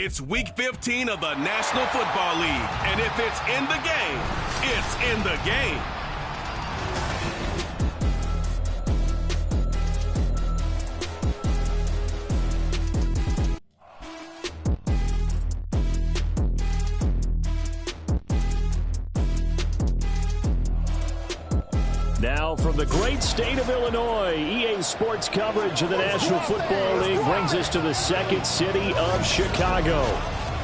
It's Week 15 of the National Football League, and if it's in the game, it's in the game. Now from the great state of Illinois, EA Sports coverage of the National Football League brings us to the second city of Chicago.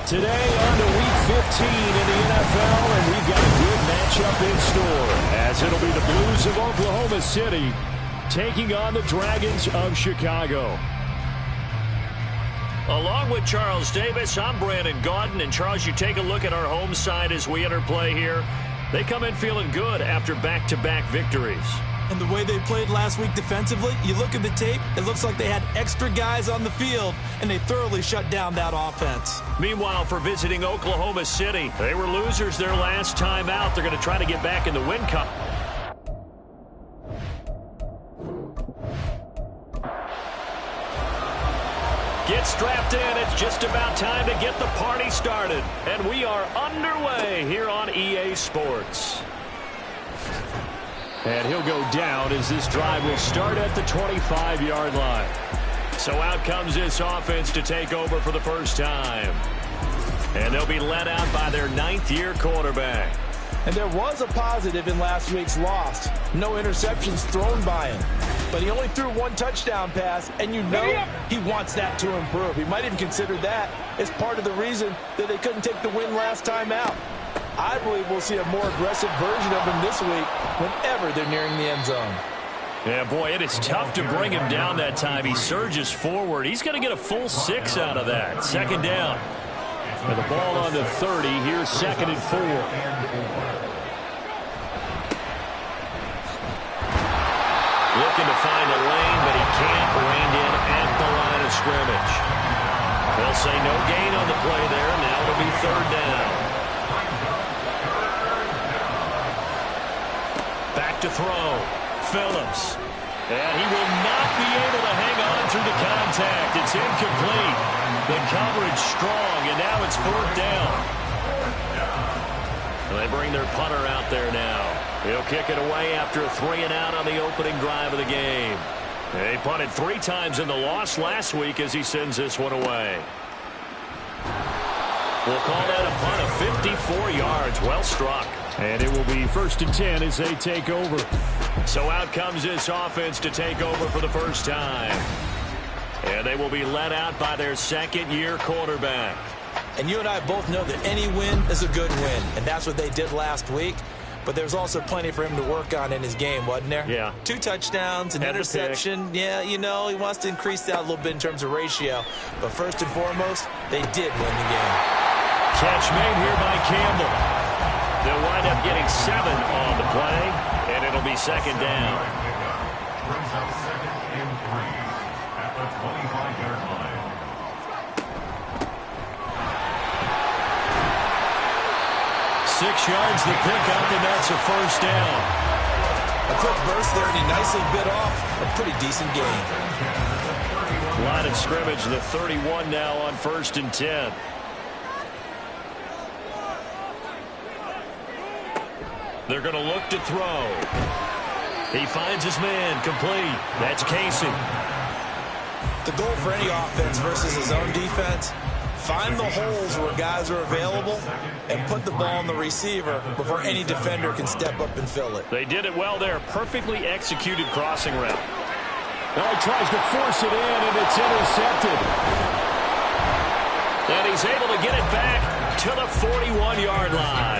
Today on to Week 15 in the NFL, and we've got a good matchup in store, as it'll be the Blues of Oklahoma City taking on the Dragons of Chicago. Along with Charles Davis, I'm Brandon Gaudin, and Charles, you take a look at our home side as we enter play here. They come in feeling good after back-to-back victories. And the way they played last week defensively, you look at the tape, it looks like they had extra guys on the field, and they thoroughly shut down that offense. Meanwhile, for visiting Oklahoma City, they were losers their last time out. They're going to try to get back in the win column. Get strapped in. It's just about time to get the party started. And we are underway here on EA Sports. And he'll go down as this drive will start at the 25-yard line. So out comes this offense to take over for the first time. And they'll be led out by their ninth-year quarterback. And there was a positive in last week's loss. No interceptions thrown by him. But he only threw one touchdown pass, and you know he wants that to improve. He might even consider that as part of the reason that they couldn't take the win last time out. I believe we'll see a more aggressive version of him this week whenever they're nearing the end zone. Yeah, boy, it is tough to bring him down that time. He surges forward. He's going to get a full 6 out of that. Second down. And the ball on the 30. Here's 2nd and 4. Looking to find a lane, but he can't. Reined in at the line of scrimmage. They'll say no gain on the play there. Now it'll be 3rd down. Back to throw. Phillips. And he will not be able to hang on through the contact. It's incomplete. The coverage strong, and now it's 4th down. They bring their punter out there now. He'll kick it away after a 3-and-out on the opening drive of the game. They punted 3 times in the loss last week as he sends this one away. We'll call that a punt of 54 yards. Well struck. And it will be 1st and 10 as they take over. So out comes this offense to take over for the first time. And they will be led out by their second-year quarterback. And you and I both know that any win is a good win, and that's what they did last week. But there's also plenty for him to work on in his game, wasn't there? Yeah. 2 touchdowns, an interception. Yeah, you know, he wants to increase that a little bit in terms of ratio. But first and foremost, they did win the game. Catch made here by Campbell. They'll wind up getting 7 on the play, and it'll be 2nd down. Brings up 2nd and 3 at the 25-yard line. 6 yards the pickup, and that's a 1st down. A quick burst there, and he nicely bit off a pretty decent gain. Line of scrimmage, the 31 now on 1st and 10. They're going to look to throw. He finds his man, complete. That's Casey. The goal for any offense versus his own defense, find the holes where guys are available and put the ball on the receiver before any defender can step up and fill it. They did it well there. Perfectly executed crossing route. Now he tries to force it in, and it's intercepted. And he's able to get it back to the 41-yard line.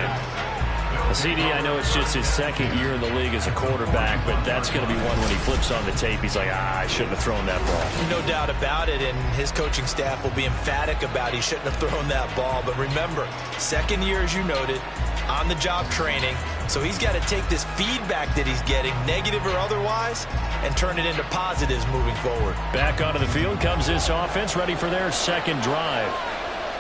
CD, I know it's just his 2nd year in the league as a quarterback, but that's going to be one when he flips on the tape. He's like, I shouldn't have thrown that ball. No doubt about it, and his coaching staff will be emphatic about he shouldn't have thrown that ball. But remember, 2nd year, as you noted, on-the-job training. So he's got to take this feedback that he's getting, negative or otherwise, and turn it into positives moving forward. Back onto the field comes this offense, ready for their 2nd drive.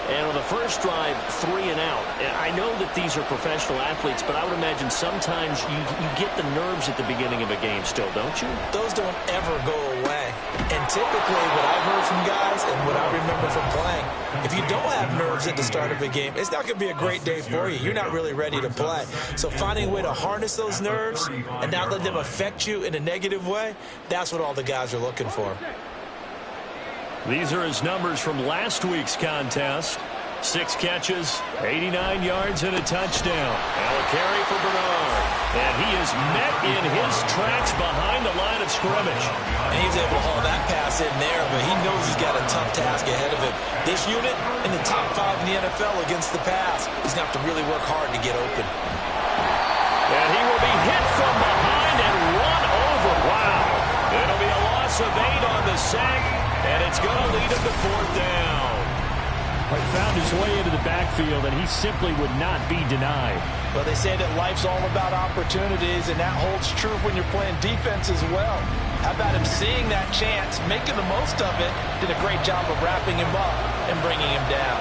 And on the first drive, 3-and-out. I know that these are professional athletes, but I would imagine sometimes you get the nerves at the beginning of a game still, don't you? Those don't ever go away. And typically what I've heard from guys and what I remember from playing, If you don't have nerves at the start of a game, it's not going to be a great day for you. You're not really ready to play. So finding a way to harness those nerves and not let them affect you in a negative way, that's what all the guys are looking for. These are his numbers from last week's contest. 6 catches, 89 yards, and a touchdown. Now a carry for Bernard. And he is met in his tracks behind the line of scrimmage. And he's able to haul that pass in there, but he knows he's got a tough task ahead of him. This unit in the top 5 in the NFL against the pass. He's going to have to really work hard to get open. And he will be hit from behind and run over. Wow. It'll be a loss of 8 on the sack, and it's going to lead him to 4th down. Found his way into the backfield, and he simply would not be denied. Well, they say that life's all about opportunities, and that holds true when you're playing defense as well. How about him seeing that chance, making the most of it, did a great job of wrapping him up and bringing him down.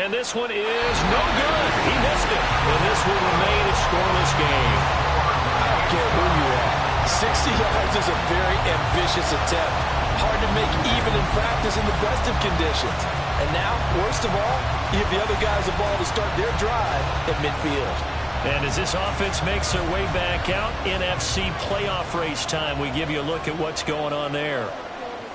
And this one is no good. He missed it. And this will remain a scoreless game. I don't care who you are. 60 yards is a very ambitious attempt. Hard to make even in practice in the best of conditions. And now, worst of all, you give the other guys the ball to start their drive at midfield. And as this offense makes their way back out, NFC playoff race time, we give you a look at what's going on there.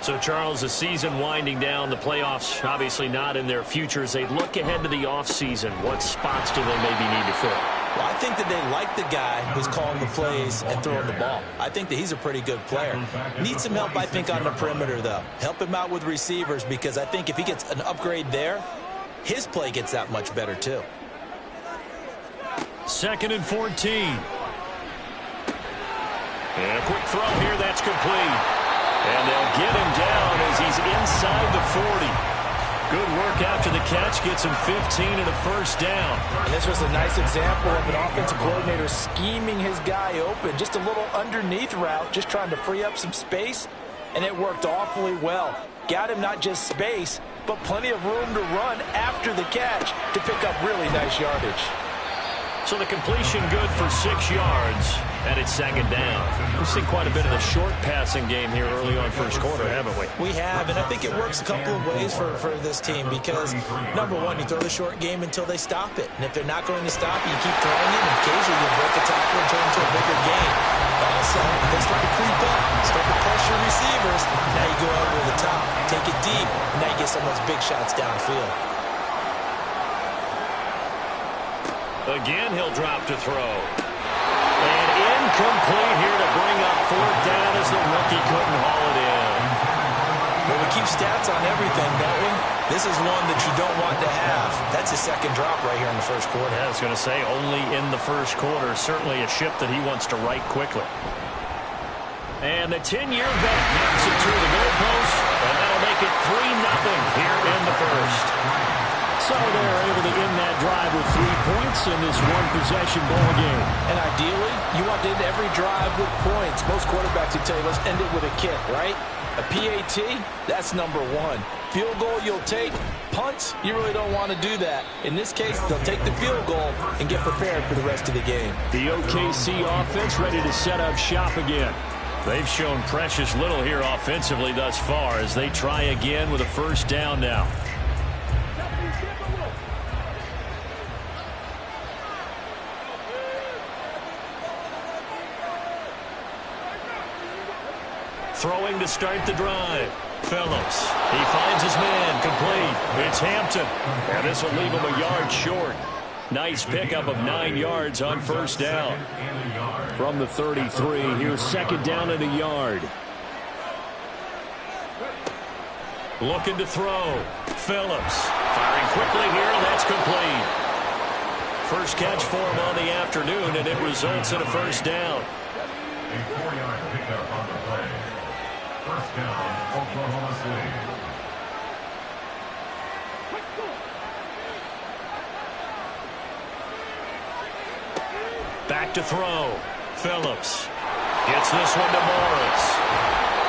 So, Charles, the season winding down, the playoffs obviously not in their future. As they look ahead to the offseason, what spots do they maybe need to fill? Well, I think that they like the guy who's calling the plays and throwing the ball. I think that he's a pretty good player. Needs some help, I think, on the perimeter, though. Help him out with receivers, because I think if he gets an upgrade there, his play gets that much better, too. 2nd and 14. And a quick throw here, that's complete. And they'll get him down as he's inside the 40. Good work after the catch, gets him 15 and a 1st down. And this was a nice example of an offensive coordinator scheming his guy open. Just a little underneath route, just trying to free up some space, and it worked awfully well. Got him not just space, but plenty of room to run after the catch to pick up really nice yardage. So the completion good for 6 yards, and it's 2nd down. We've seen quite a bit of the short passing game here early on first quarter, haven't we? We have, and I think it works a couple of ways for this team because, number one, you throw the short game until they stop it. And if they're not going to stop it, you keep throwing it, and occasionally you break a tackle and turn into a bigger game. Also, if they start to creep up, start to pressure receivers, now you go over the top, take it deep, and now you get some of those big shots downfield. Again, he'll drop to throw. And incomplete here to bring up 4th down as the rookie couldn't haul it in. Well, we keep stats on everything, don't we? This is one that you don't want to have. That's his 2nd drop right here in the first quarter. Yeah, I was going to say, only in the first quarter. Certainly a ship that he wants to right quickly. And the 10-year vet knocks it through the goalpost, and that'll make it 3-0 here in the first. So they're able to end that drive with 3 points in this one-possession ball game. And ideally, you want to end every drive with points. Most quarterbacks would tell you, let's end it with a kick, right? A PAT, that's number 1. Field goal you'll take. Punts, you really don't want to do that. In this case, they'll take the field goal and get prepared for the rest of the game. The OKC offense ready to set up shop again. They've shown precious little here offensively thus far as they try again with a 1st down now. Throwing to start the drive. Phillips. He finds his man. Complete. It's Hampton. And this will leave him a yard short. Nice pickup of 9 yards on 1st down. From the 33, here's 2nd down and a yard. Looking to throw. Phillips. Firing quickly here, and that's complete. First catch for him on the afternoon, and it results in a 1st down. A 4-yard pickup on the play. 1st down, Oklahoma City. Back to throw. Phillips gets this one to Morris.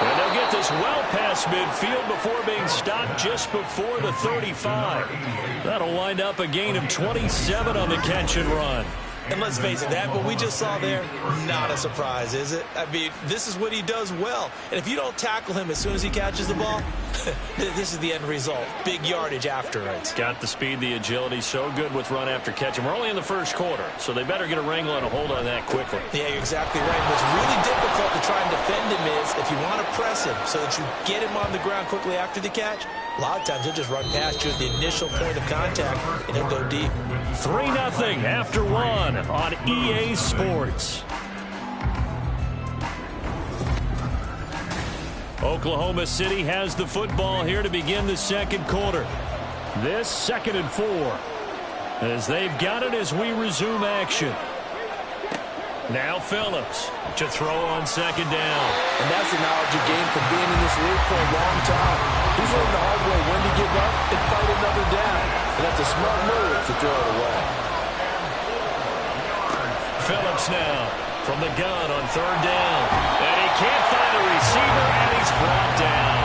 And they'll get this well past midfield before being stopped just before the 35. That'll wind up a gain of 27 on the catch and run. And let's face it, that what we just saw there, not a surprise, is it? I mean, this is what he does well. And if you don't tackle him as soon as he catches the ball, this is the end result. Big yardage afterwards. Got the speed, the agility, so good with run after catch. And we're only in the first quarter, so they better get a wrangle and a hold on that quickly. Yeah, you're exactly right. What's really difficult to try and defend him is if you want to press him so that you get him on the ground quickly after the catch, a lot of times he'll just run past you at the initial point of contact, and he'll go deep. 3-0 after one on EA Sports. Oklahoma City has the football here to begin the second quarter. This 2nd and 4 as they've got it as we resume action. Now Phillips to throw on 2nd down. And that's the knowledge you gain from being in this league for a long time. He's learned the hard way when to give up and fight another down. And that's a smart move to throw it away. Phillips now from the gun on 3rd down. And he can't find a receiver, and he's brought down.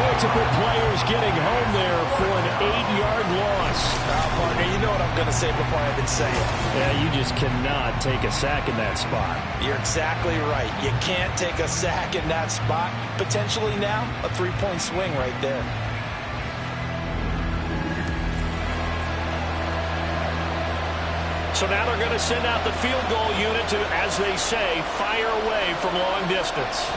Multiple players getting home there for an 8-yard loss. Now, partner, you know what I'm going to say before I even say it. Yeah, you just cannot take a sack in that spot. You're exactly right. You can't take a sack in that spot. Potentially now, a 3-point swing right there. So now they're going to send out the field goal unit to, as they say, fire away from long distance.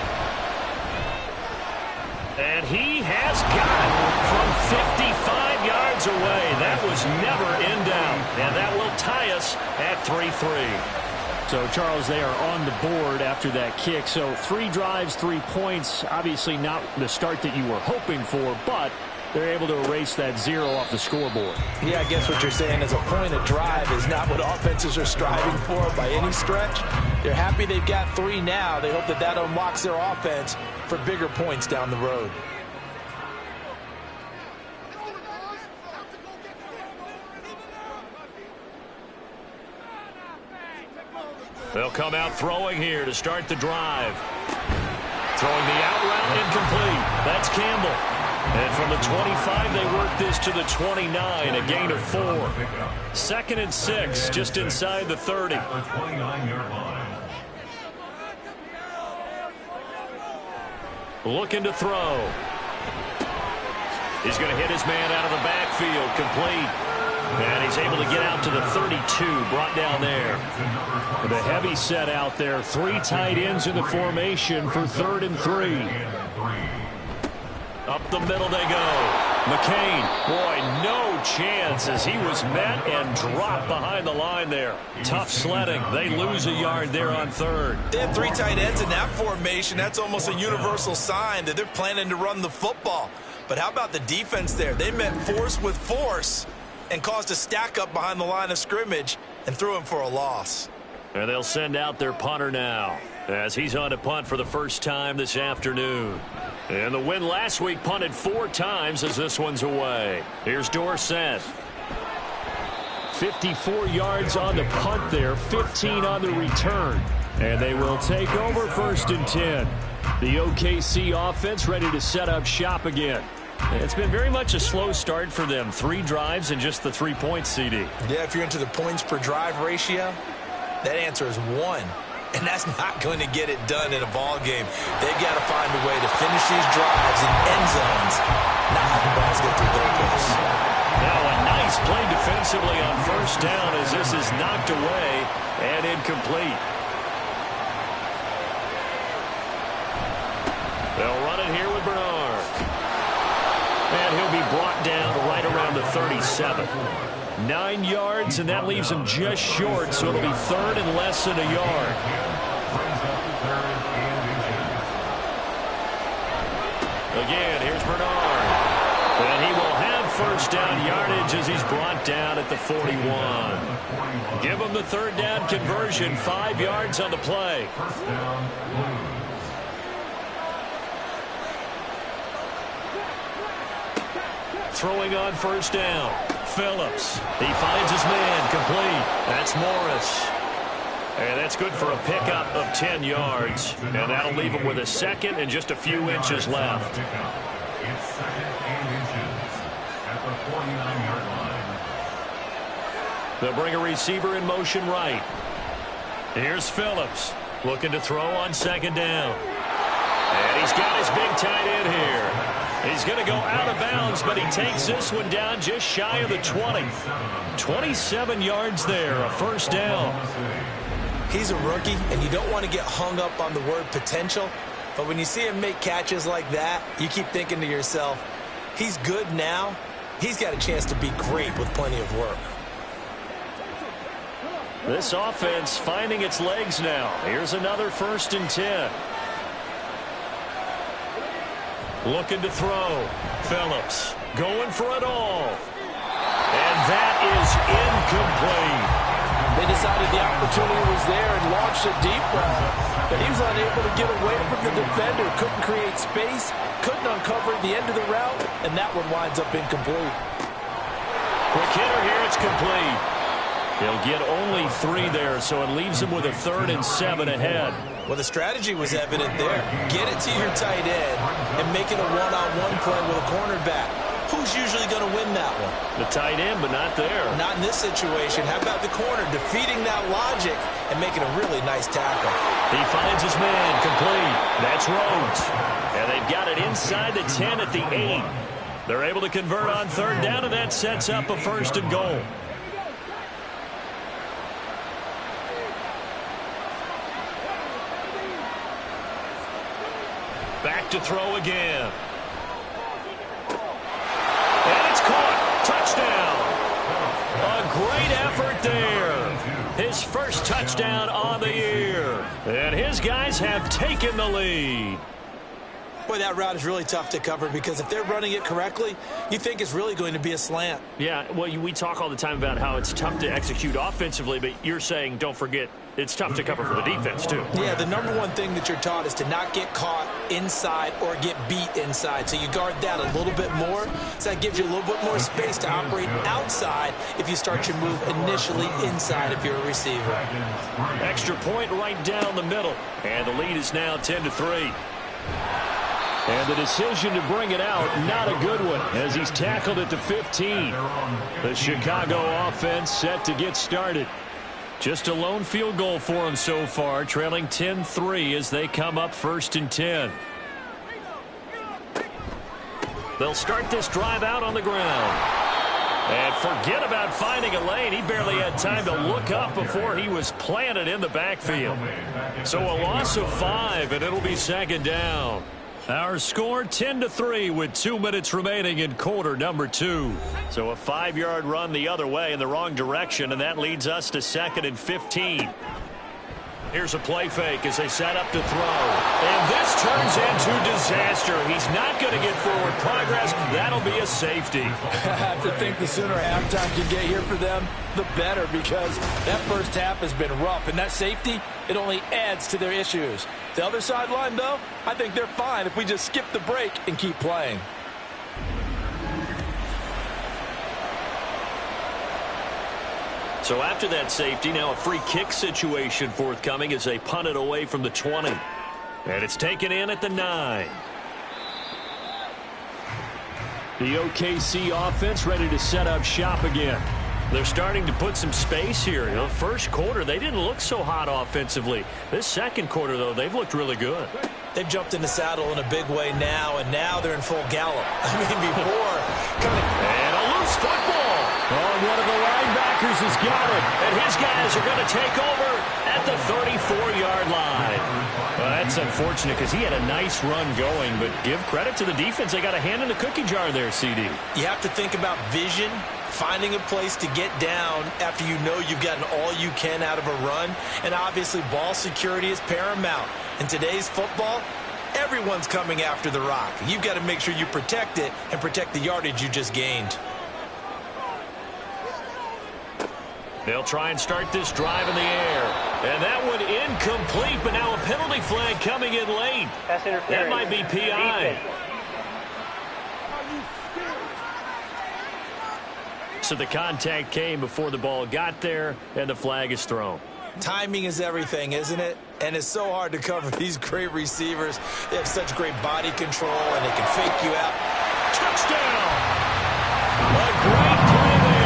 And he has got it from 55 yards away. That was never in doubt. And that will tie us at 3-3. So, Charles, they are on the board after that kick. So 3 drives, 3 points. Obviously not the start that you were hoping for, but they're able to erase that 0 off the scoreboard. Yeah, I guess what you're saying is a point of drive is not what offenses are striving for by any stretch. They're happy they've got 3 now. They hope that that unlocks their offense for bigger points down the road. They'll come out throwing here to start the drive. Throwing the out route incomplete. That's Campbell. And from the 25, they work this to the 29, a gain of 4. 2nd and 6, just inside the 30. Looking to throw. He's going to hit his man out of the backfield, complete. And he's able to get out to the 32, brought down there. The heavy set out there, 3 tight ends in the formation for 3rd and 3. Up the middle they go. McCain, boy, no chance as he was met and dropped behind the line there. Tough sledding. They lose a yard there on 3rd. They have 3 tight ends in that formation. That's almost a universal sign that they're planning to run the football. But how about the defense there? They met force with force and caused a stack up behind the line of scrimmage and threw him for a loss. And they'll send out their punter now as he's on to punt for the first time this afternoon. And the win last week punted 4 times as this one's away. Here's Dorsett. 54 yards on the punt there, 15 on the return. And they will take over 1st and 10. The OKC offense ready to set up shop again. It's been very much a slow start for them. 3 drives and just the 3 points, CD. Yeah, if you're into the points per drive ratio, that answer is 1. And that's not going to get it done in a ball game. They've got to find a way to finish these drives in end zones, not have the balls get through goalposts. Now a nice play defensively on 1st down as this is knocked away and incomplete. They'll run it here with Bernard. And he'll be brought down right around the 37. 9 yards, and that leaves him just short, so it'll be 3rd and less than a yard. Again, here's Bernard. And he will have 1st down yardage as he's brought down at the 41. Give him the 3rd down conversion, 5 yards on the play. Throwing on 1st down. Phillips. He finds his man, complete. That's Morris. And that's good for a pickup of 10 yards. And that'll leave him with a 2nd and just a few inches left. It's 2nd and inches at the 49-yard They'll bring a receiver in motion right. Here's Phillips looking to throw on second down. And he's got his big tight end here. He's going to go out of bounds, but he takes this one down just shy of the 20. 27 yards there, a first down. He's a rookie, and you don't want to get hung up on the word potential. But when you see him make catches like that, you keep thinking to yourself, he's good now. He's got a chance to be great with plenty of work. This offense finding its legs now. Here's another 1st and 10. Looking to throw. Phillips going for it all. And that is incomplete. They decided the opportunity was there and launched a deep ball, but he was unable to get away from the defender. Couldn't create space, couldn't uncover the end of the route, and that one winds up incomplete. Quick hitter here, it's complete. He'll get only 3 there, so it leaves him with a 3rd and 7 ahead. Well, the strategy was evident there. Get it to your tight end and make it a one-on-one play with a cornerback. Who's usually going to win that one? The tight end, but not there. Not in this situation. How about the corner defeating that logic and making a really nice tackle? He finds his man, complete. That's Rhodes. And they've got it inside the 10 at the 8. They're able to convert on 3rd down, and that sets up a 1st and goal. Back to throw again. And it's caught. Touchdown. A great effort there. His first touchdown on the year. And his guys have taken the lead. Boy, that route is really tough to cover because if they're running it correctly, you think it's really going to be a slant. Yeah, well, we talk all the time about how it's tough to execute offensively, but you're saying, don't forget, it's tough to cover for the defense, too. Yeah, the number one thing that you're taught is to not get caught inside or get beat inside. So you guard that a little bit more. So that gives you a little bit more space to operate outside if you start your move initially inside if you're a receiver. Extra point right down the middle. And the lead is now 10-3. And the decision to bring it out, not a good one, as he's tackled at the 15. The Chicago offense set to get started. Just a lone field goal for them so far, trailing 10-3 as they come up 1st and 10. They'll start this drive out on the ground. And forget about finding a lane. He barely had time to look up before he was planted in the backfield. So a loss of 5, and it'll be 2nd down. Our score 10-3 with 2 minutes remaining in quarter number 2. So a 5-yard run the other way in the wrong direction, and that leads us to 2nd and 15. Here's a play fake as they set up to throw. And this turns into disaster. He's not going to get forward progress. That'll be a safety. I have to think the sooner halftime can get here for them, the better, because that first half has been rough. And that safety, it only adds to their issues. The other sideline, though, I think they're fine if we just skip the break and keep playing. So after that safety, now a free kick situation forthcoming as they punt it away from the 20. And it's taken in at the 9. The OKC offense ready to set up shop again. They're starting to put some space here. You know, first quarter, they didn't look so hot offensively. This second quarter, though, they've looked really good. They've jumped in the saddle in a big way now, and now they're in full gallop. I mean, before. And a loose football. Oh, one of the linebackers has got it. And his guys are going to take over at the 34-yard line. Well, that's unfortunate because he had a nice run going, but give credit to the defense. They got a hand in the cookie jar there, CD. You have to think about vision, finding a place to get down after you know you've gotten all you can out of a run. And obviously, ball security is paramount. In today's football, everyone's coming after the rock. You've got to make sure you protect it and protect the yardage you just gained. They'll try and start this drive in the air. And that one incomplete, but now a penalty flag coming in late. That's interference. That might be PI. So the contact came before the ball got there, and the flag is thrown. Timing is everything, isn't it? And it's so hard to cover these great receivers. They have such great body control, and they can fake you out. Touchdown! A great play there.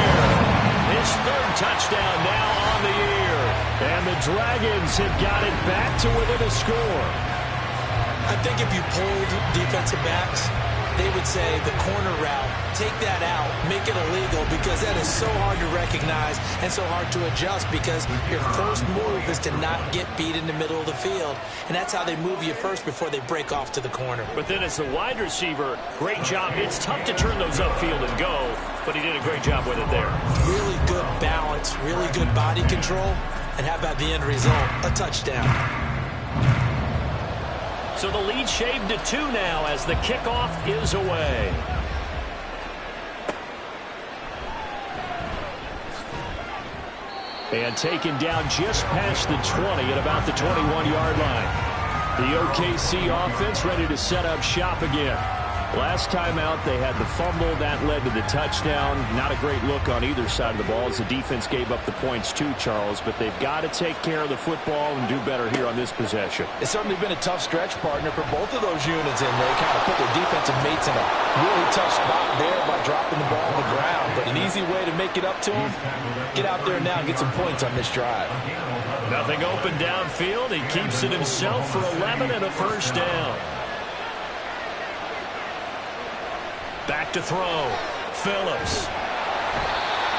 His 3rd touchdown now on the year. And the Dragons have got it back to within a score. I think if you polled defensive backs, they would say the corner route, take that out, make it illegal, because that is so hard to recognize and so hard to adjust, because your first move is to not get beat in the middle of the field, and that's how they move you first before they break off to the corner. But then as the wide receiver, great job. It's tough to turn those upfield and go, but he did a great job with it there. Really good balance, really good body control, and how about the end result? A touchdown. So the lead shaved to 2 now as the kickoff is away. And taken down just past the 20 at about the 21-yard line. The OKC offense ready to set up shop again. Last time out, they had the fumble. That led to the touchdown. Not a great look on either side of the ball as the defense gave up the points too, Charles. But they've got to take care of the football and do better here on this possession. It's certainly been a tough stretch, partner, for both of those units in there. Kind of put their defensive mates in a really tough spot there by dropping the ball on the ground. But an easy way to make it up to them, get out there now and get some points on this drive. Nothing open downfield. He keeps it himself for 11 and a first down. Back to throw. Phillips.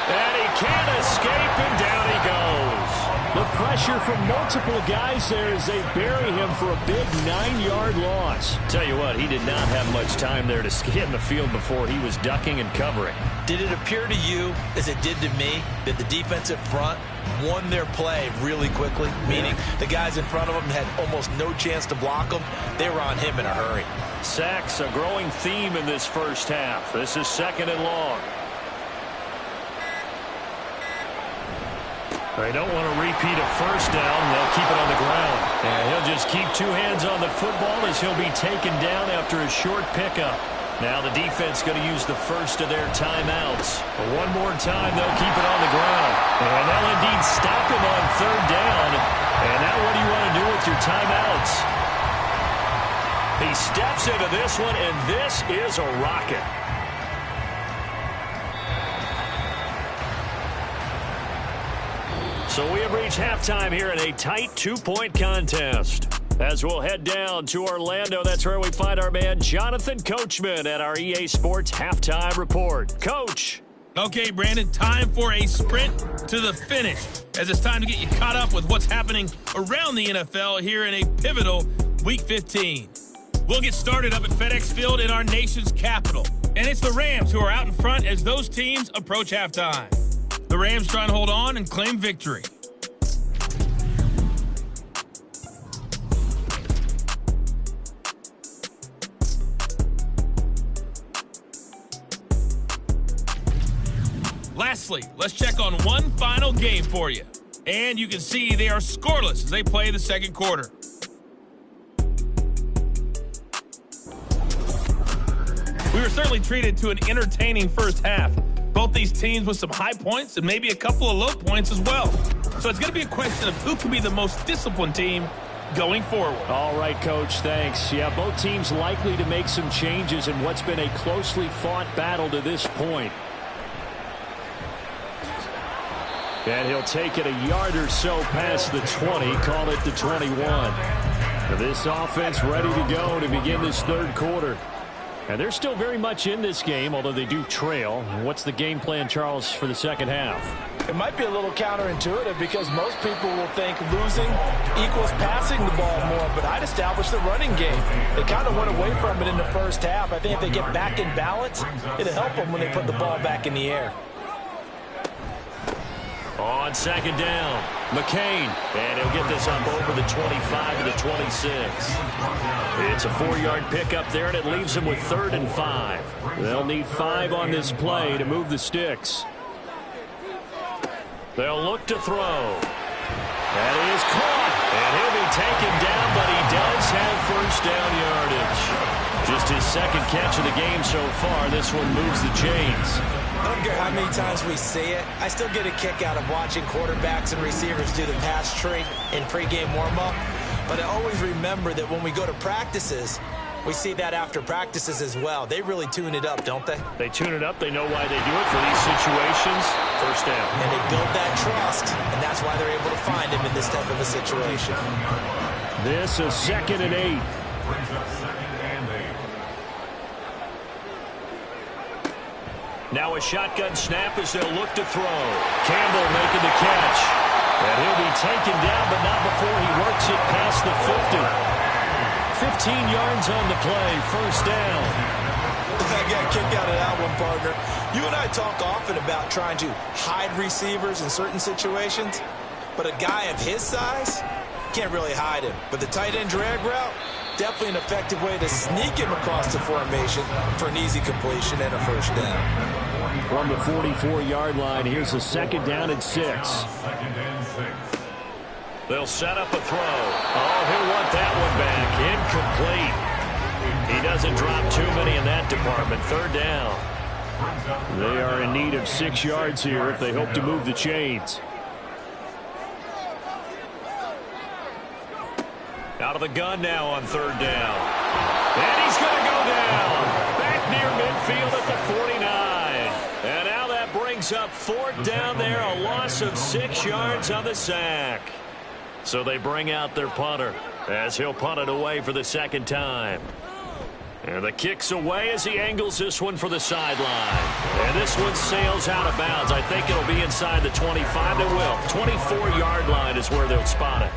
And he can't escape, and down he goes. The pressure from multiple guys there as they bury him for a big 9-yard loss. Tell you what, he did not have much time there to get in the field before he was ducking and covering. Did it appear to you, as it did to me, that the defensive front won their play really quickly? Meaning the guys in front of them had almost no chance to block them. They were on him in a hurry. Sacks, a growing theme in this first half. This is 2nd and long. They don't want to repeat a first down. They'll keep it on the ground. And he'll just keep 2 hands on the football as he'll be taken down after a short pickup. Now the defense going to use the first of their timeouts. But one more time, they'll keep it on the ground. And they'll indeed stop him on 3rd down. And now what do you want to do with your timeouts? He steps into this one, and this is a rocket. So we have reached halftime here in a tight 2-point contest. As we'll head down to Orlando, that's where we find our man Jonathan Coachman at our EA Sports Halftime Report. Coach. Okay, Brandon, time for a sprint to the finish, as it's time to get you caught up with what's happening around the NFL here in a pivotal Week 15. We'll get started up at FedEx Field in our nation's capital. And it's the Rams who are out in front as those teams approach halftime. The Rams try and hold on and claim victory. Lastly, let's check on one final game for you. And you can see they are scoreless as they play the second quarter. We were certainly treated to an entertaining first half. Both these teams with some high points and maybe a couple of low points as well. So it's going to be a question of who can be the most disciplined team going forward. All right, Coach, thanks. Yeah, both teams likely to make some changes in what's been a closely fought battle to this point. And he'll take it a yard or so past the 20, call it the 21. This offense ready to go to begin this third quarter. And they're still very much in this game, although they do trail. What's the game plan, Charles, for the second half? It might be a little counterintuitive because most people will think losing equals passing the ball more, but I'd establish the running game. They kind of went away from it in the first half. I think if they get back in balance, it'll help them when they put the ball back in the air. On second down, McCain, and he'll get this up over the 25 to the 26. It's a 4-yard pickup there, and it leaves them with 3rd and 5. They'll need 5 on this play to move the sticks. They'll look to throw. That is caught, and he'll be taken down, but he does have first down yardage. Just his second catch of the game so far. This one moves the chains. I don't care how many times we see it. I still get a kick out of watching quarterbacks and receivers do the pass tree in pregame warm-up. But I always remember that when we go to practices, We see that after practices as well. They really tune it up, don't they? They tune it up. They know why they do it for these situations. First down. And they build that trust, and that's why they're able to find him in this type of a situation. This is 2nd and 8. Brings up 2nd and 8. Now a shotgun snap as they'll look to throw. Campbell making the catch. And he'll be taken down, but not before he works it past the 50. 15 yards on the play, first down. I got a kick out of that one, partner. You and I talk often about trying to hide receivers in certain situations, but a guy of his size can't really hide him. But the tight end drag route, definitely an effective way to sneak him across the formation for an easy completion and a first down. From the 44-yard line, here's a 2nd down and 6. 2nd and 6. They'll set up a throw. Oh, he'll want that one back. Incomplete. He doesn't drop too many in that department. 3rd down. They are in need of 6 yards here if they hope to move the chains. Out of the gun now on 3rd down. And he's going to go down. Back near midfield at the 49. And now that brings up 4th down there. A loss of 6 yards on the sack. So they bring out their punter as he'll punt it away for the 2nd time. And the kick's away as he angles this one for the sideline. And this one sails out of bounds. I think it'll be inside the 25. It will. 24-yard line is where they'll spot it.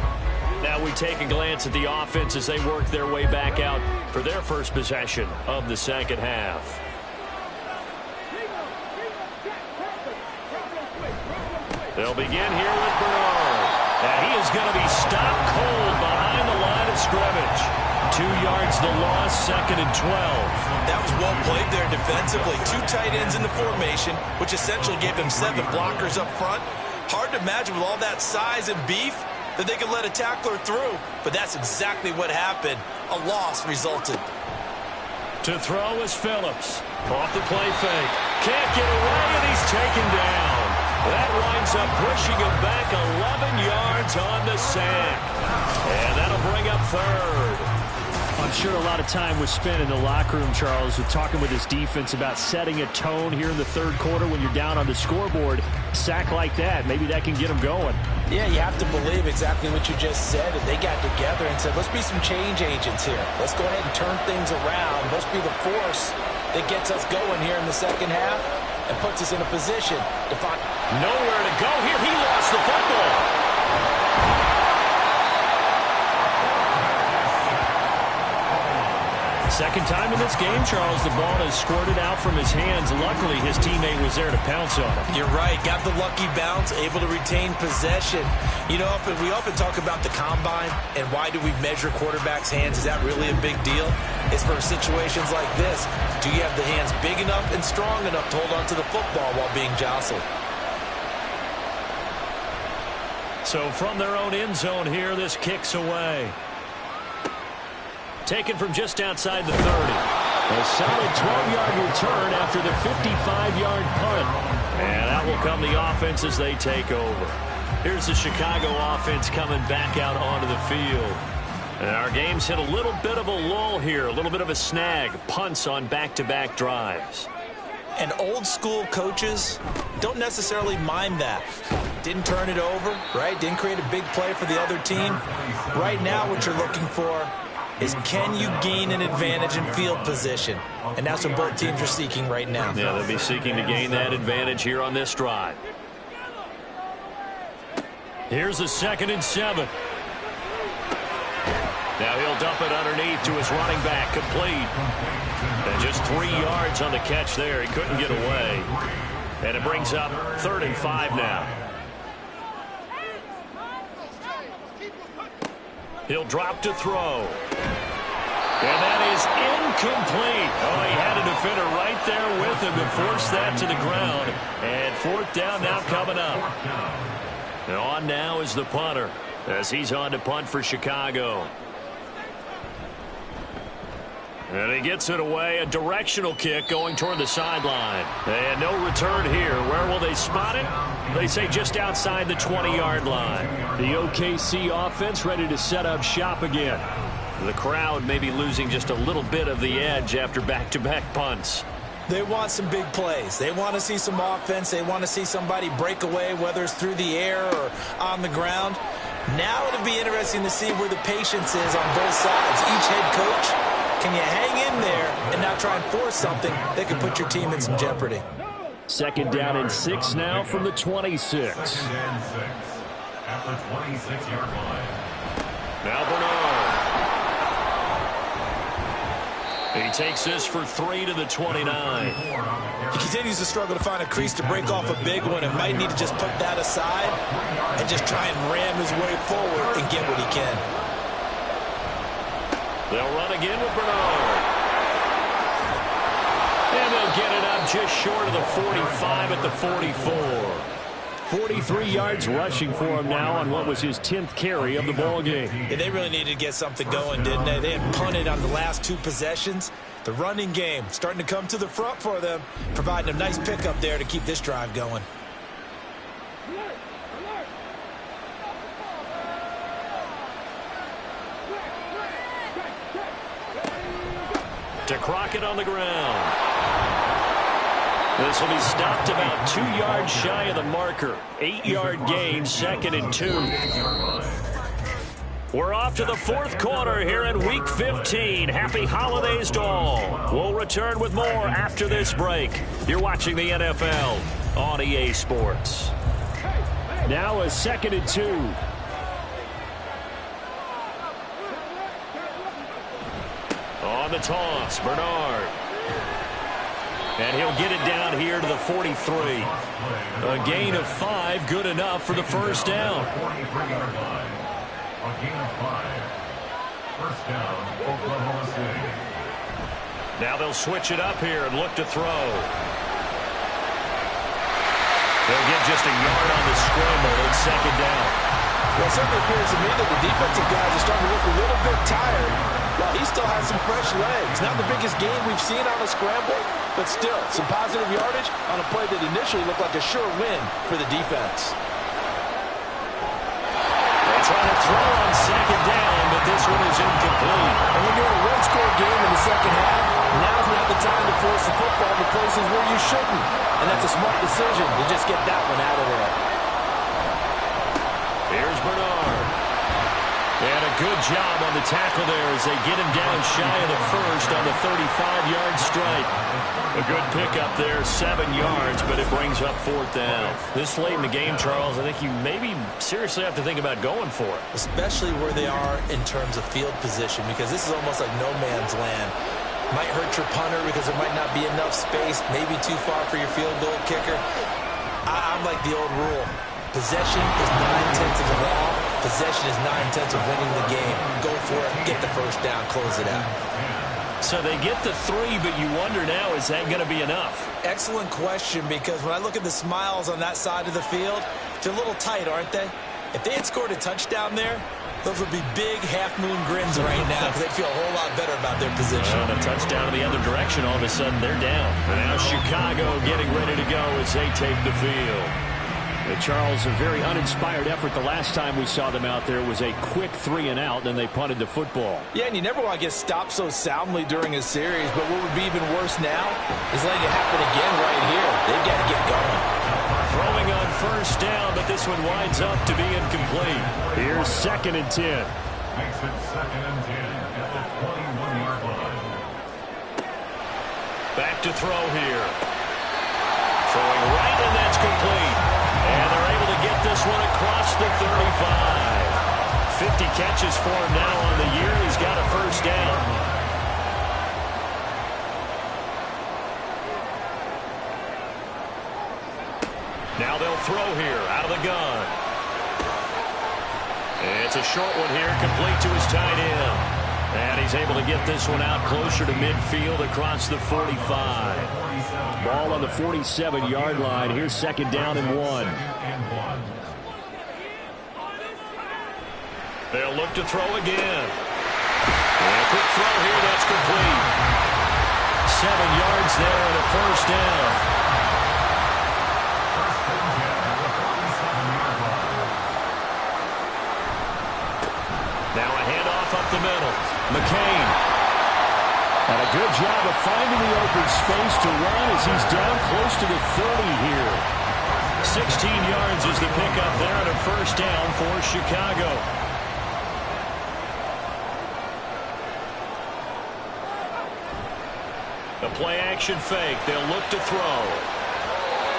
Now we take a glance at the offense as they work their way back out for their first possession of the 2nd half. They'll begin here with Bernard. And he is going to be stopped cold behind the line of scrimmage. 2 yards the loss, 2nd and 12. That was well played there defensively. 2 tight ends in the formation, which essentially gave them 7 blockers up front. Hard to imagine with all that size and beef that they could let a tackler through. But that's exactly what happened. A loss resulted. To throw is Phillips. Off the play fake. Can't get away, and he's taken down. That winds up pushing him back 11 yards on the sack. And that'll bring up 3rd. I'm sure a lot of time was spent in the locker room, Charles, with talking with his defense about setting a tone here in the 3rd quarter when you're down on the scoreboard. Sack like that, maybe that can get them going. Yeah, you have to believe exactly what you just said. And they got together and said, let's be some change agents here. Let's go ahead and turn things around. Let's be the force that gets us going here in the 2nd half and puts us in a position to find nowhere to go here. He lost the football. Second time in this game, Charles, the ball has squirted out from his hands. Luckily, his teammate was there to pounce on him. You're right. Got the lucky bounce, able to retain possession. You know, we often talk about the combine and why do we measure quarterbacks' hands. Is that really a big deal? It's for situations like this. Do you have the hands big enough and strong enough to hold on to the football while being jostled? So from their own end zone here, this kicks away. Taken from just outside the 30. A solid 12-yard return after the 55-yard punt. And out will come the offense as they take over. Here's the Chicago offense coming back out onto the field. And our game's hit a little bit of a lull here, a little bit of a snag. Punts on back-to-back drives. And old-school coaches don't necessarily mind that. Didn't turn it over, right? Didn't create a big play for the other team. Right now what you're looking for is can you gain an advantage in field position? And that's what both teams are seeking right now. Yeah, they'll be seeking to gain that advantage here on this drive. Here's the 2nd and 7. Now he'll dump it underneath to his running back, complete. And just 3 yards on the catch there. He couldn't get away. And it brings up 3rd and 5 now. He'll drop to throw. And that is incomplete. Oh, he had a defender right there with him to force that to the ground. And 4th down now coming up. And on now is the punter as he's on to punt for Chicago. And he gets it away, a directional kick going toward the sideline. And no return here. Where will they spot it? They say just outside the 20-yard line. The OKC offense ready to set up shop again. The crowd may be losing just a little bit of the edge after back-to-back punts. They want some big plays. They want to see some offense. They want to see somebody break away, whether it's through the air or on the ground. Now it'll be interesting to see where the patience is on both sides. Each head coach, can you hang in there and not try and force something that could put your team in some jeopardy? Second down and 6 now from the 26. Second and 6 at the 26-yard line. Now Bernard. He takes this for 3 to the 29. He continues to struggle to find a crease to break off a big one and might need to just put that aside and just try and ram his way forward and get what he can. They'll run again with Bernard. And they'll get it up just short of the 45 at the 44. 43 yards rushing for him now on what was his 10th carry of the ballgame. Yeah, they really needed to get something going, didn't they? They had punted on the last 2 possessions. The running game starting to come to the front for them, providing a nice pickup there to keep this drive going. To Crockett on the ground. This will be stopped about 2 yards shy of the marker. 8-yard gain, 2nd and 2. We're off to the 4th quarter here in Week 15. Happy holidays to all. We'll return with more after this break. You're watching the NFL on EA Sports. Now a 2nd and 2. On the toss, Bernard. And he'll get it down here to the 43. A gain of 5, good enough for the first down. 43-yard line. A gain of 5. First down, Oklahoma City. Now they'll switch it up here and look to throw. They'll get just a yard on the scramble and 2nd down. Well, it certainly appears to me that the defensive guys are starting to look a little bit tired while he still has some fresh legs. Not the biggest gain we've seen on a scramble, but still some positive yardage on a play that initially looked like a sure win for the defense. They try to throw on 2nd down, but this one is incomplete. And when you're in a one-score game in the second half, now's not the time to force the football to places where you shouldn't. And that's a smart decision to just get that one out of there. Here's Bernard. And a good job on the tackle there as they get him down shy of the first on the 35-yard stripe. A good pickup there, 7 yards, but it brings up 4th down. This late in the game, Charles, I think you maybe seriously have to think about going for it. Especially where they are in terms of field position, because this is almost like no man's land. Might hurt your punter because there might not be enough space, maybe too far for your field goal kicker. I'm like the old rule. Possession is 9/10 of the ball. Possession is 9/10 of winning the game. Go for it. Get the first down. Close it out. So they get the 3, but you wonder now, is that going to be enough? Excellent question, because when I look at the smiles on that side of the field, they're a little tight, aren't they? If they had scored a touchdown there, those would be big half-moon grins right now because they'd feel a whole lot better about their position. And a touchdown in the other direction, all of a sudden they're down. And now Chicago getting ready to go as they take the field. Charles, a very uninspired effort the last time we saw them out there was a quick 3-and-out, then they punted the football. Yeah, and you never want to get stopped so soundly during a series, but what would be even worse now is letting it happen again right here. They've got to get going. Throwing on first down, but this one winds up to be incomplete. Here's 2nd and 10. Makes it 2nd and 10 at the 21-yard line. Back to throw here. Throwing right, and that's complete. And they're able to get this one across the 35. 50 catches for him now on the year. He's got a first down. Now they'll throw here out of the gun. It's a short one here, complete to his tight end. And he's able to get this one out closer to midfield across the 45. Ball on the 47-yard line. Here's 2nd down and 1. They'll look to throw again. And a quick throw here, that's complete. 7 yards there and a first down. Now a handoff up the middle. McCain. And a good job of finding the open space to run as he's down close to the 30 here. 16 yards is the pickup there and a first down for Chicago. The play action fake. They'll look to throw.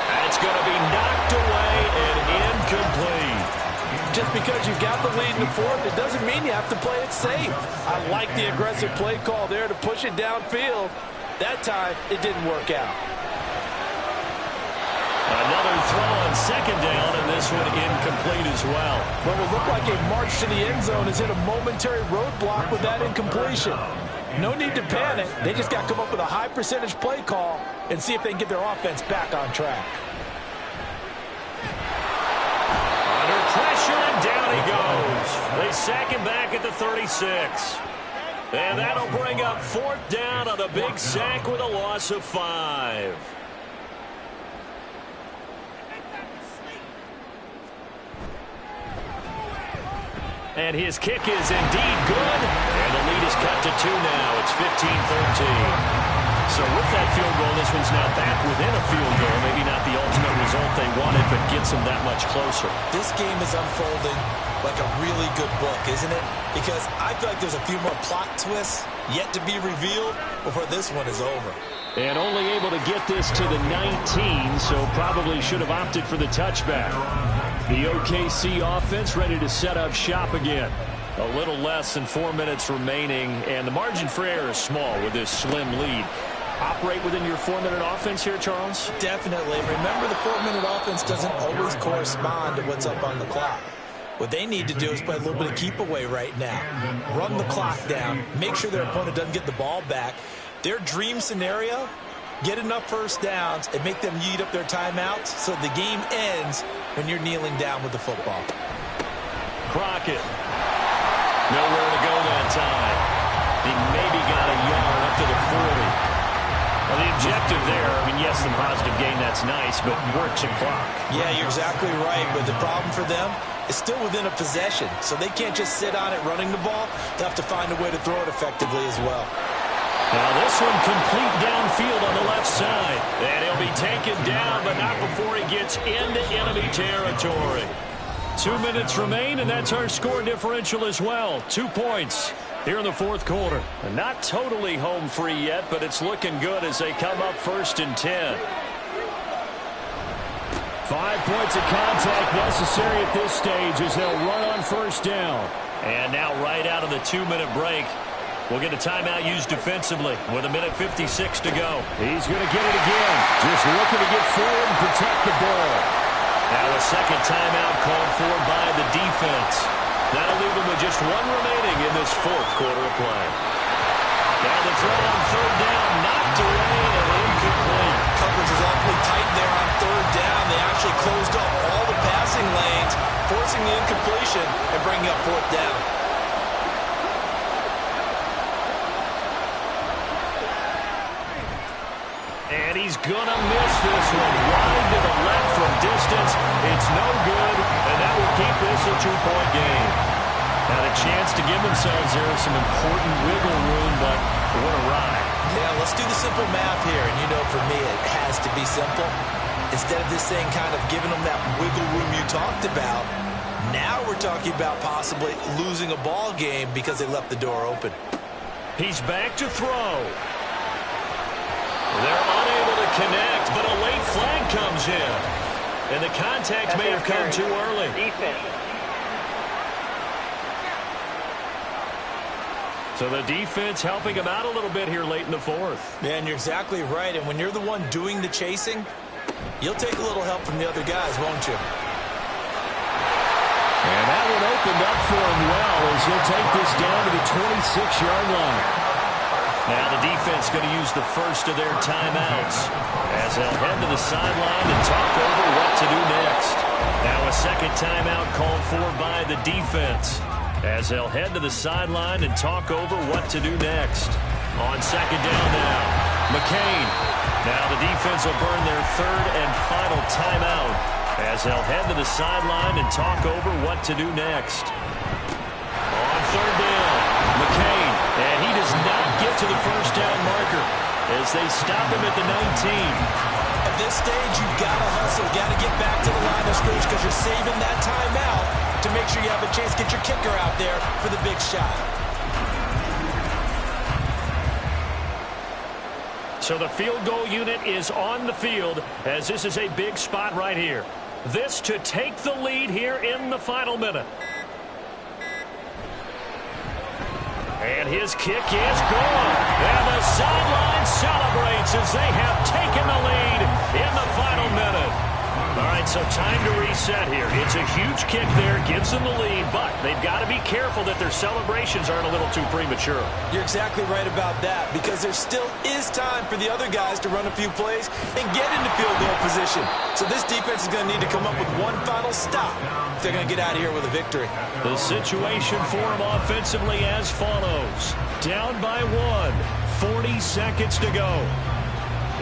That's going to be knocked away and incomplete. Just because you've got the lead in the fourth, it doesn't mean you have to play it safe. I like the aggressive play call there to push it downfield. That time, it didn't work out. Another throw on second down, and this one incomplete as well. What would look like a march to the end zone has hit a momentary roadblock with that incompletion. No need to panic. They just got to come up with a high percentage play call and see if they can get their offense back on track. Under pressure, and down he goes. They sack him back at the 36. And that'll bring up fourth down on a big sack with a loss of 5. And his kick is indeed good. And the lead is cut to 2 now. It's 15-13. So with that field goal, this one's now back within a field goal. Maybe not the ultimate result they wanted, but gets them that much closer. This game is unfolding like a really good book, isn't it? Because I feel like there's a few more plot twists yet to be revealed before this one is over. And only able to get this to the 19, so probably should have opted for the touchback. The OKC offense ready to set up shop again. A little less than 4 minutes remaining, and the margin for error is small with this slim lead. Operate within your 4-minute offense here, Charles? Definitely. Remember, the 4-minute offense doesn't always correspond to what's up on the clock. What they need to do is play a little bit of keep away right now. Run the clock down. Make sure their opponent doesn't get the ball back. Their dream scenario, get enough first downs and make them eat up their timeouts so the game ends when you're kneeling down with the football. Crockett. Nowhere to go that time. He maybe got a yard up to the 40. Well, the objective there, I mean, yes, the positive gain, that's nice, but works and clock. Yeah, you're exactly right, but the problem for them is still within a possession, so they can't just sit on it running the ball. They'll have to find a way to throw it effectively as well. Now this one complete downfield on the left side. And he'll be taken down, but not before he gets into enemy territory. 2 minutes remain, and that's our score differential as well. 2 points here in the fourth quarter. And not totally home free yet, but it's looking good as they come up 1st and 10. 5 points of contact necessary at this stage as they'll run on first down. And now right out of the 2-minute break, we'll get a timeout used defensively with 1:56 to go. He's going to get it again. Just looking to get forward and protect the ball. Now a second timeout called for by the defense. That'll leave them with just 1 remaining in this fourth quarter of play. Now the throw on third down, knocked away and incomplete. Coverage is awfully tight there on third down. They actually closed up all the passing lanes, forcing the incompletion and bringing up fourth down. And he's going to miss this one. Wide to the left from distance. It's no good, and that will keep this a 2-point game. Now a chance to give themselves there some important wiggle room, but what a ride. Yeah, let's do the simple math here. And you know, for me, it has to be simple. Instead of this thing kind of giving them that wiggle room you talked about, now we're talking about possibly losing a ball game because they left the door open. He's back to throw. They're unable to connect, but a late flag comes in. And the contact may have come too early. So the defense helping him out a little bit here late in the fourth. Yeah, and you're exactly right. And when you're the one doing the chasing, you'll take a little help from the other guys, won't you? And that one opened up for him well as he'll take this down to the 26-yard line. Now the defense going to use the first of their timeouts as they'll head to the sideline and talk over what to do next. Now a second timeout called for by the defense as they'll head to the sideline and talk over what to do next. On second down now, McCain. Now the defense will burn their third and final timeout as they'll head to the sideline and talk over what to do next. On third down, McCain. get to the first down marker as they stop him at the 19. At this stage, you've got to hustle, got to get back to the line of scrimmage because you're saving that timeout to make sure you have a chance to get your kicker out there for the big shot. So the field goal unit is on the field as this is a big spot right here. This to take the lead here in the final minute. And his kick is good. And the sideline celebrates as they have taken the lead in the final minute. All right, so time to reset here. It's a huge kick there, gives them the lead, but they've got to be careful that their celebrations aren't a little too premature. You're exactly right about that because there still is time for the other guys to run a few plays and get into field goal position. So this defense is going to need to come up with one final stop if they're going to get out of here with a victory. The situation for them offensively as follows. Down by 1, 40 seconds to go.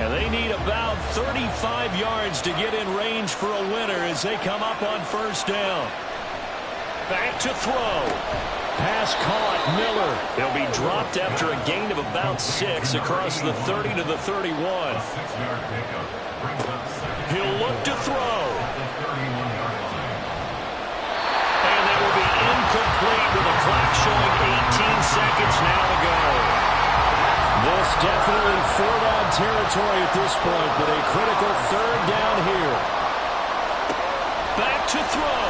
And they need about 35 yards to get in range for a winner as they come up on first down. Back to throw. Pass caught. Miller. They'll be dropped after a gain of about 6 across the 30 to the 31. He'll look to throw. And that will be incomplete with the clock showing 18 seconds now to go. This definitely 4-down territory at this point, but a critical 3rd down here. Back to throw.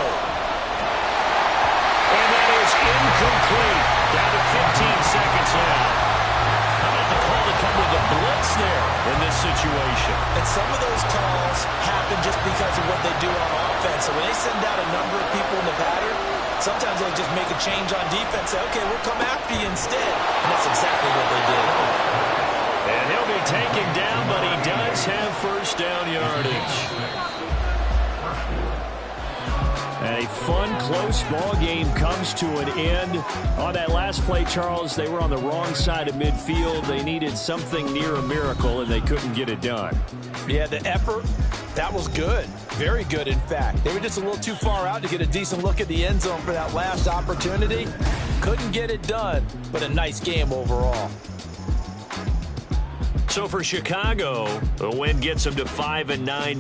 And that is incomplete. Down to 15 seconds now. How about the call to come with a blitz there in this situation? And some of those calls happen just because of what they do on offense. So when they send out a number of people in the pattern, sometimes they'll just make a change on defense. Say, okay, we'll come after you instead. And that's exactly what they did. And he'll be taken down, but he does have first down yardage. And a fun, close ball game comes to an end. On that last play, Charles, they were on the wrong side of midfield. They needed something near a miracle, and they couldn't get it done. Yeah, the effort, that was good. Very good, in fact. They were just a little too far out to get a decent look at the end zone for that last opportunity. Couldn't get it done, but a nice game overall. So for Chicago, the win gets them to 5-9.